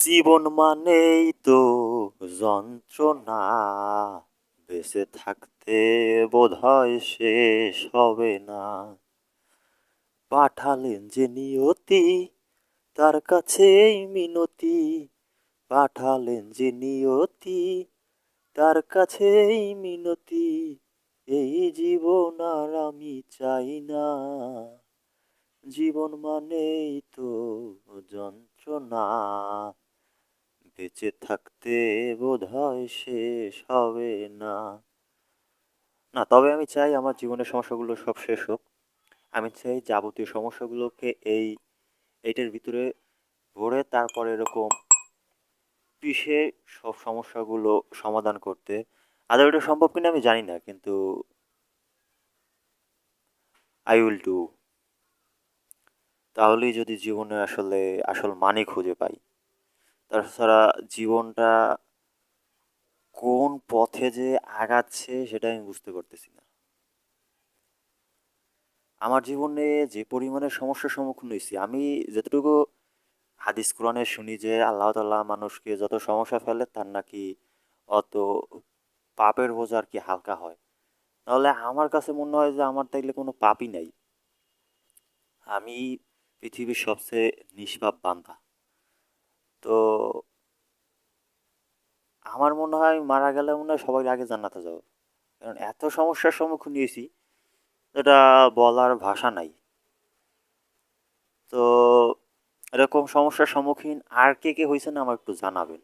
জীবন মানেই তো যন্ত্রণা, বেঁচে থাকতে বোধহয় শেষ হবে না। পাঠালেন যে নিয়তি, তার কাছেই মিনতি। পাঠালেন যে নিয়তি, তার কাছেই মিনতি। এই জীবন আর আমি চাই না। জীবন মানেই তো যন্ত্রণা, বেঁচে থাকতে বোধহয় শেষ হবে না। না, তবে আমি চাই আমার জীবনের সমস্যাগুলো সব শেষ হোক। আমি চাই যাবতীয় সমস্যাগুলোকে এইটার ভিতরে ভরে তারপরে এরকম পিষে সব সমস্যাগুলো সমাধান করতে। আদৌ এটা সম্ভব কিনা আমি জানি না, কিন্তু আই উইল ডু। তাহলেই যদি জীবনে আসলে আসল মানে খুঁজে পাই। তাছাড়া জীবনটা কোন পথে যে আগাচ্ছে সেটা আমি বুঝতে পারতেছি না। আমার জীবনে যে পরিমাণে সমস্যার সম্মুখীন হয়েছি, আমি যতটুকু হাদিস কোরআনে শুনি যে আল্লাহ তাআলা মানুষকে যত সমস্যা ফেলে তার নাকি অত পাপের বোঝা আর কি হালকা হয়। তাহলে আমার কাছে মনে হয় যে আমার তাইলে কোনো পাপই নাই। আমি পৃথিবীর সবচেয়ে নিষ্পাপ বান্দা। তো আমার মনে হয় মারা গেলে মনে হয় সবার আগে জান্নাতে যাব। কারণ এত সমস্যার সম্মুখীন হয়েছি, এটা বলার ভাষা নাই। তো এরকম সমস্যার সম্মুখীন আর কে কে হয়েছেন আমার একটু জানাবেন।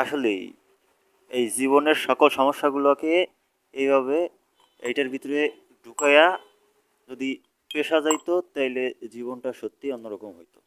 আসলেই এই জীবনের সকল সমস্যাগুলোকে এইভাবে এইটার ভিতরে ঢুকাইয়া যদি পেশা যাইতো তাইলে জীবনটা সত্যি অন্যরকম হইতো।